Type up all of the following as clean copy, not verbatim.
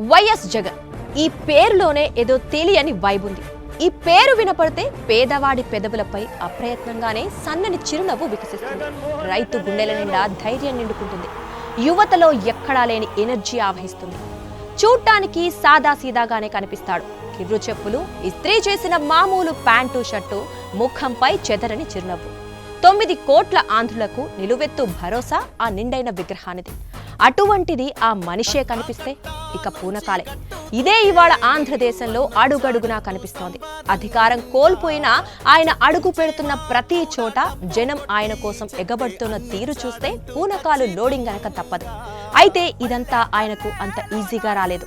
YS Jagan ఈ పేరులోనే ఏదో తెలియని వైబ్ ఉంది. ఈ పేరు వినపడితే పేదవాడి పెదవులపై అప్రయత్నంగానే సన్నని చిరునవ్వు వికసిస్తుంది. రైతు గుండెల నిండా ధైర్యం నిండుకుంటుంది. యువతలో ఎక్కడా లేని ఎనర్జీ ఆవహిస్తుంది. చూడటానికి సాదాసీదాగానే కనిపిస్తాడు. కిర్రు చెప్పులు, ఇస్త్రీ చేసిన మామూలు ప్యాంటు షర్టు, ముఖంపై చెదరని చిరునవ్వు. 9 కోట్ల ఆంధ్రులకు నిలువెత్తు భరోసా ఆ నిండైన విగ్రహానిది. అటువంటిది ఆ మనిషే కనిపిస్తే ఇక పూనకాలే. ఇదే ఇవాళ ఆంధ్రదేశంలో అడుగడుగునా కనిపిస్తోంది. అధికారం కోల్పోయినా ఆయన అడుగు పెడుతున్న ప్రతి చోట జనం ఆయన కోసం ఎగబడుతున్న తీరు చూస్తే పూనకాలు లోడింగ్ అనక తప్పదు. అయితే ఇదంతా ఆయనకు అంత ఈజీగా రాలేదు.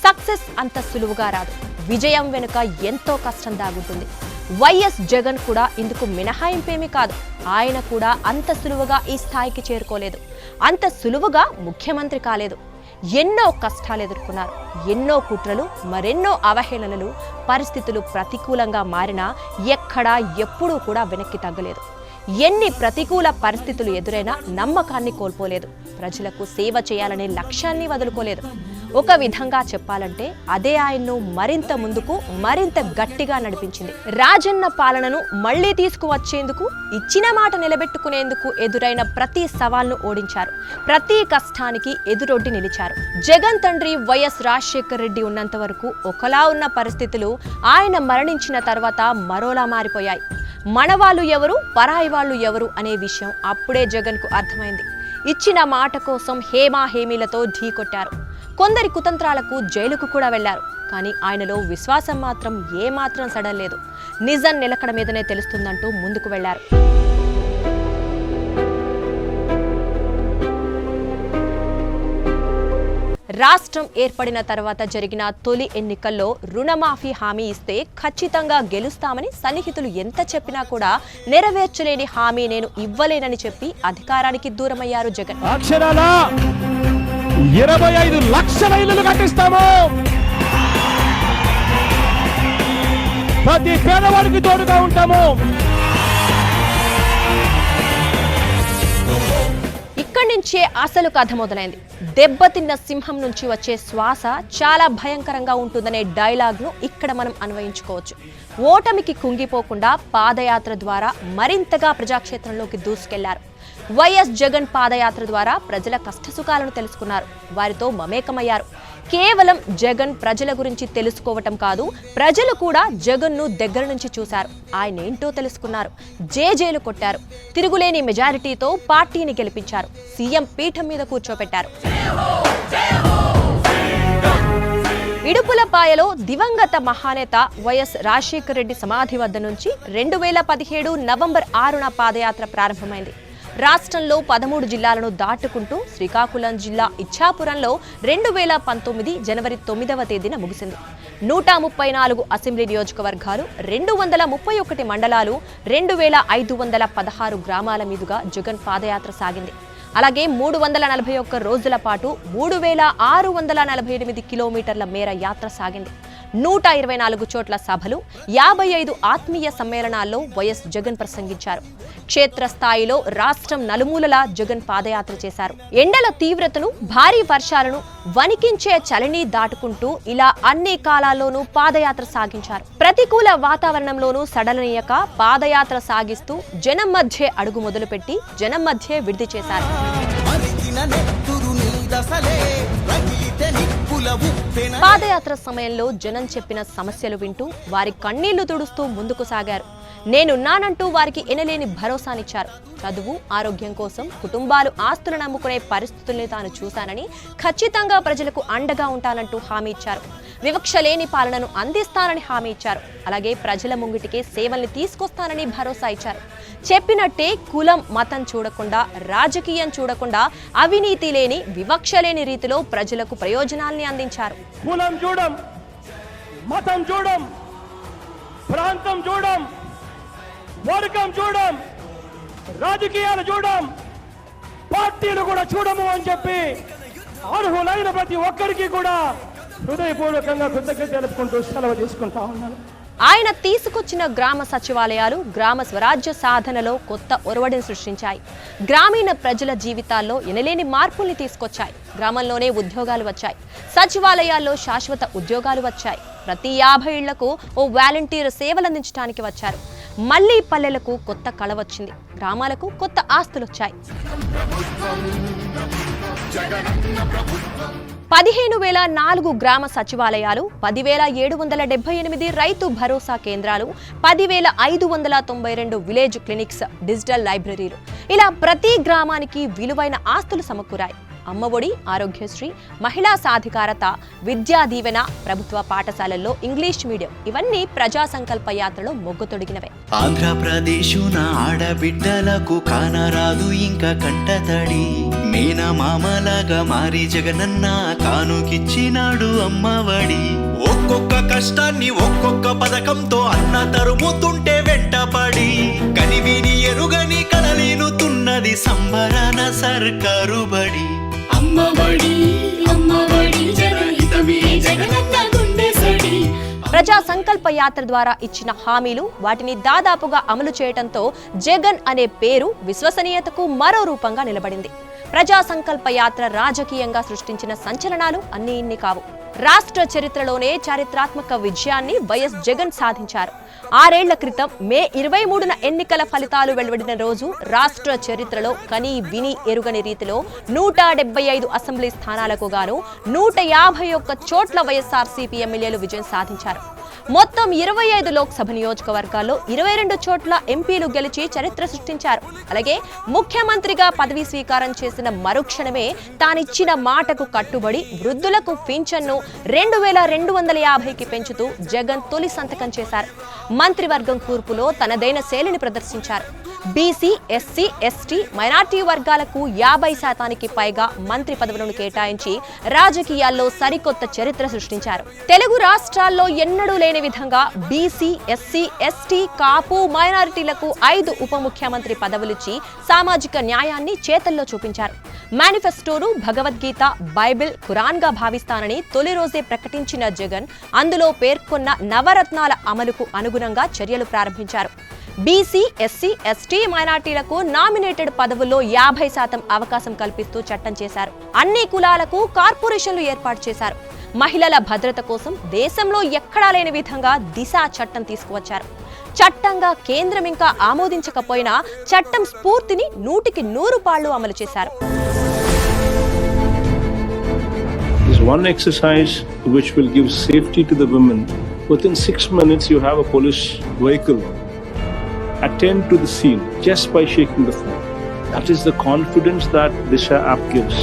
సక్సెస్ అంత సులువుగా రాదు. విజయం వెనుక ఎంతో కష్టం దాగుంటుంది. వైఎస్ జగన్ కూడా ఇందుకు మినహాయింపేమీ కాదు. ఆయన కూడా అంత సులువుగా ఈ స్థాయికి చేరుకోలేదు. అంత సులువుగా ముఖ్యమంత్రి కాలేదు. ఎన్నో కష్టాలు ఎదుర్కొన్నారు. ఎన్నో కుట్రలు, మరెన్నో అవహేళనలు. పరిస్థితులు ప్రతికూలంగా మారినా ఎక్కడా ఎప్పుడూ కూడా వెనక్కి తగ్గలేదు. ఎన్ని ప్రతికూల పరిస్థితులు ఎదురైనా నమ్మకాన్ని కోల్పోలేదు. ప్రజలకు సేవ చేయాలనే లక్ష్యాన్ని వదులుకోలేదు. ఒక విధంగా చెప్పాలంటే అదే ఆయన్ను మరింత ముందుకు, మరింత గట్టిగా నడిపించింది. రాజన్న పాలనను మళ్లీ తీసుకువచ్చేందుకు, ఇచ్చిన మాట నిలబెట్టుకునేందుకు ఎదురైన ప్రతి సవాల్ను ఓడించారు. ప్రతి కష్టానికి ఎదురొడ్డి నిలిచారు. జగన్ తండ్రి వైఎస్ రాజశేఖర్ రెడ్డి ఉన్నంత వరకు ఒకలా ఉన్న పరిస్థితులు ఆయన మరణించిన తర్వాత మరోలా మారిపోయాయి. మనవాళ్ళు ఎవరు, పరాయి వాళ్ళు ఎవరు అనే విషయం అప్పుడే జగన్కు అర్థమైంది. ఇచ్చిన మాట కోసం హేమాహేమీలతో ఢీకొట్టారు. కొందరి కుతంత్రాలకు జైలుకు కూడా వెళ్లారు. కానీ ఆయనలో విశ్వాసం మాత్రం ఏమాత్రం సడలేదు. నిజం నిలకడ మీదనే తెలుస్తుందంటూ ముందుకు వెళ్లారు. రాష్ట్రం ఏర్పడిన తర్వాత జరిగిన తొలి ఎన్నికల్లో రుణమాఫీ హామీ ఇస్తే ఖచ్చితంగా గెలుస్తామని సన్నిహితులు ఎంత చెప్పినా కూడా నెరవేర్చలేని హామీ నేను ఇవ్వలేనని చెప్పి అధికారానికి దూరమయ్యారు జగన్. 25 లక్షల ఇళ్లు కట్టిస్తాము, ప్రతి పేదవాడికి తోడుగా ఉంటాము. ఇక్కడి నుంచే అసలు కథ మొదలైంది. దెబ్బతిన్న సింహం నుంచి వచ్చే శ్వాస చాలా భయంకరంగా ఉంటుందనే డైలాగ్ను ఇక్కడ మనం అన్వయించుకోవచ్చు. ఓటమికి కుంగిపోకుండా పాదయాత్ర ద్వారా మరింతగా ప్రజాక్షేత్రంలోకి దూసుకెళ్లారు. వైఎస్ జగన్ పాదయాత్ర ద్వారా ప్రజల కష్టసుఖాలను తెలుసుకున్నారు. వారితో మమేకమయ్యారు. కేవలం జగన్ ప్రజల గురించి తెలుసుకోవటం కాదు, ప్రజలు కూడా జగన్ను దగ్గర నుంచి చూశారు. ఆయన ఏంటో తెలుసుకున్నారు. జేజేలు కొట్టారు. తిరుగులేని మెజారిటీతో పార్టీని గెలిపించారు. సీఎం పీఠం మీద కూర్చోపెట్టారు. ఇడుపులపాయలో దివంగత మహానేత వైఎస్ రాజశేఖర్ రెడ్డి సమాధి వద్ద నుంచి 2017 నవంబర్ 6న పాదయాత్ర ప్రారంభమైంది. రాష్ట్రంలో 13 జిల్లాలను దాటుకుంటూ శ్రీకాకుళం జిల్లా ఇచ్చాపురంలో 2019 జనవరి 9వ తేదీన ముగిసింది. 134 అసెంబ్లీ నియోజకవర్గాలు, 231 మండలాలు, 2516 గ్రామాల మీదుగా జగన్ పాదయాత్ర సాగింది. అలాగే 341 రోజుల పాటు 3648 కిలోమీటర్ల మేర యాత్ర సాగింది. 124 చోట్ల సభలు, 55 ఆత్మీయ సమ్మేళనాల్లో వైఎస్ జగన్ ప్రసంగించారు. క్షేత్రస్థాయిలో రాష్ట్రం నలుమూలలా జగన్ పాదయాత్ర చేశారు. ఎండల తీవ్రతను, భారీ వర్షాలను, వణికించే చలిని దాటుకుంటూ ఇలా అన్ని కాలాల్లోనూ పాదయాత్ర సాగించారు. ప్రతికూల వాతావరణంలోనూ సడలనీయక పాదయాత్ర సాగిస్తూ జనం మధ్య అడుగు మొదలుపెట్టి జనం మధ్య విడిది చేశారు. పాదయాత్ర సమయంలో జనం చెప్పిన సమస్యలు వింటూ వారి కన్నీళ్లు తుడుస్తూ ముందుకు సాగారు. నేనున్నానంటూ వారికి ఎనలేని భరోసానిచ్చారు. చదువు, ఆరోగ్యం కోసం కుటుంబాలు ఆస్తులను నమ్ముకునే పరిస్థితుల్ని తాను చూశానని, ఖచ్చితంగా ప్రజలకు అండగా ఉంటానంటూ హామీ ఇచ్చారు. వివక్ష లేని పాలనను అందిస్తానని హామీ ఇచ్చారు. అలాగే ప్రజల ముంగిటికి సేవల్ని తీసుకొస్తానని భరోసా ఇచ్చారు. చెప్పినట్టే కులం, మతం చూడకుండా, రాజకీయం చూడకుండా, అవినీతి లేని, వివక్ష లేని రీతిలో ప్రజలకు ప్రయోజనాల్ని అందించారు. కులం చూడం, మతం చూడం, ప్రాంతం చూడం, వర్గం చూడం, రాజకీయాలు చూడం, పార్టీలు కూడా చూడము అని చెప్పి అర్హులైన ప్రతి ఒక్కరికి కూడా హృదయపూర్వకంగా కృతజ్ఞత తెలుపుకుంటూ సెలవు తీసుకుంటా ఉన్నాను. ఆయన తీసుకొచ్చిన గ్రామ సచివాలయాలు గ్రామ స్వరాజ్య సాధనలో కొత్త ఒరవడిని సృష్టించాయి. గ్రామీణ ప్రజల జీవితాల్లో ఎనలేని మార్పుల్ని తీసుకొచ్చాయి. గ్రామంలోనే ఉద్యోగాలు వచ్చాయి. సచివాలయాల్లో శాశ్వత ఉద్యోగాలు వచ్చాయి. ప్రతి 50 ఇళ్లకు ఓ వాలంటీర్ సేవలందించడానికి వచ్చారు. మళ్లీ పల్లెలకు కొత్త కళ వచ్చింది. గ్రామాలకు కొత్త ఆస్తులొచ్చాయి. 15,004 గ్రామ సచివాలయాలు, 10,778 రైతు భరోసా కేంద్రాలు, 10,592 విలేజ్ క్లినిక్స్, డిజిటల్ లైబ్రరీలు, ఇలా ప్రతి గ్రామానికి విలువైన ఆస్తులు సమకూరాయి. అమ్మఒడి, ఆరోగ్యశ్రీ, మహిళా సాధికారత, విద్యా దీవెన, ప్రభుత్వ పాఠశాలల్లో ఇంగ్లీష్ మీడియం, ఇవన్నీ ప్రజా సంకల్ప యాత్రలో మొగ్గుతొడిగినవే. ఆంధ్రప్రదేశున ఆడబిడ్డలకు కానరాదు ఇంకా కంటతడి, మేనమామలాగా మారి జగనన్న కానుకిచ్చినాడు అమ్మఒడి. ఒక్కొక్క కష్టాన్ని ఒక్కొక్క పథకంతో అన్న తరుముతుంటే వెంటపడి, కనివిని ఎరుగని కడలేనుతున్నది సంబరాన సర్కారు బడి. అమ్మఒడి అమ్మఒడి జనహితమే జగనన్న గుండెసడి. ప్రజా సంకల్ప యాత్ర ద్వారా ఇచ్చిన హామీలు, వాటిని దాదాపుగా అమలు చేయడంతో జగన్ అనే పేరు విశ్వసనీయతకు మరో రూపంగా నిలబడింది. ప్రజా సంకల్ప యాత్ర రాజకీయంగా సృష్టించిన సంచలనాలు అన్నీ ఇన్ని కావు. రాష్ట్ర చరిత్రలోనే చారిత్రాత్మక విజయాన్ని వైఎస్ జగన్ సాధించారు. 6 ఏళ్ల క్రితం మే 23న ఎన్నికల ఫలితాలు వెలువడిన రోజు రాష్ట్ర చరిత్రలో కనీ విని ఎరుగని రీతిలో 175 అసెంబ్లీ స్థానాలకు గాను 151 చోట్ల వైఎస్ఆర్సీపీ ఎమ్మెల్యేలు విజయం సాధించారు. మొత్తం 25 లోక్సభ నియోజకవర్గాల్లో 22 చోట్ల ఎంపీలు గెలిచి చరిత్ర సృష్టించారు. అలాగే ముఖ్యమంత్రిగా పదవీ స్వీకారం చేసిన మరుక్షణమే తానిచ్చిన మాటకు కట్టుబడి వృద్ధులకు పింఛన్ను 2,250కి పెంచుతూ జగన్ తొలి సంతకం చేశారు. మంత్రివర్గం కూర్పులో తనదైన శైలిని ప్రదర్శించారు. బీసీ, ఎస్సీ, ఎస్టీ, మైనార్టీ వర్గాలకు 50% పైగా మంత్రి పదవులను కేటాయించి రాజకీయాల్లో సరికొత్త చరిత్ర సృష్టించారు. తెలుగు రాష్ట్రాల్లో ఎన్నడూ లేని విధంగా బీసీ, ఎస్సీ, ఎస్టీ, కాపు, మైనారిటీలకు 5 ఉప ముఖ్యమంత్రి పదవులిచ్చి సామాజిక న్యాయాన్ని చేతల్లో చూపించారు. మేనిఫెస్టోను భగవద్గీత, బైబిల్, ఖురాన్గా భావిస్తానని తొలి రోజే ప్రకటించిన జగన్ అందులో పేర్కొన్న నవరత్నాల అమలుకు అనుగుణంగా చర్యలు ప్రారంభించారు. బీసీ, ఎస్సీ, ఎస్టీ, మైనార్టీలకు నామినేటెడ్ పదవుల్లో 50% అవకాశం కల్పిస్తూ చట్టం చేశారు. అన్ని కులాలకు కార్పొరేషన్లు ఏర్పాటు చేశారు. మహిళల భద్రత కోసం దేశంలో ఎక్కడా లేని విధంగా దిశ చట్టం తీసుకువచ్చారు. చట్టంగా కేంద్రం ఇంకా ఆమోదించకపోయినా చట్టం స్ఫూర్తిని 100కి 100 పాళ్లు అమలు చేశారు. One exercise which will give safety to the women. Within 6 minutes you have a police vehicle attend to the scene just by shaking the phone. That is the confidence that Disha app gives.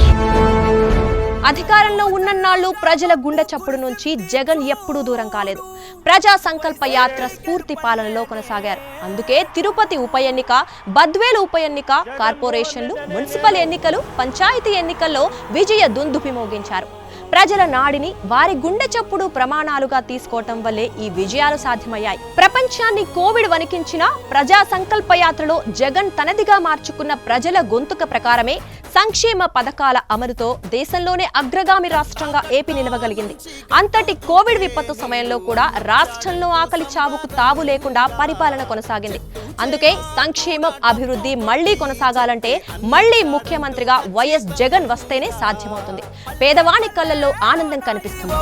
అధికారంలో ఉన్నన్నాళ్లు ప్రజల గుండె చప్పుడు నుంచి జగన్ ఎప్పుడూ దూరం కాలేదు. ప్రజా సంకల్ప యాత్ర స్ఫూర్తి పాలనలో కొనసాగారు. అందుకే తిరుపతి ఉప ఎన్నిక, బద్వేలు ఉప ఎన్నిక, కార్పొరేషన్లు, మున్సిపల్ ఎన్నికలు, పంచాయతీ ఎన్నికల్లో విజయ దుందుభి మోగించారు. ప్రజల నాడిని వారి గుండె చప్పుడు ప్రమాణాలుగా తీసుకోవటం వల్లే ఈ విజయాలు సాధ్యమయ్యాయి. ప్రపంచాన్ని కోవిడ్ వణికించిన ప్రజా సంకల్ప యాత్రలో జగన్ తనదిగా మార్చుకున్న ప్రజల గొంతుక ప్రకారమే సంక్షేమ పథకాల అమలుతో దేశంలోనే అగ్రగామి రాష్ట్రంగా ఏపీ నిలవగలిగింది. అంతటి కోవిడ్ విపత్తు సమయంలో కూడా రాష్ట్రంలో ఆకలి చావుకు తావు లేకుండా పరిపాలన కొనసాగింది. అందుకే సంక్షేమం, అభివృద్ధి మళ్లీ కొనసాగాలంటే మళ్లీ ముఖ్యమంత్రిగా వైఎస్ జగన్ వస్తేనే సాధ్యమవుతుంది. పేదవాని కళ్ళల్లో ఆనందం కనిపిస్తుంది.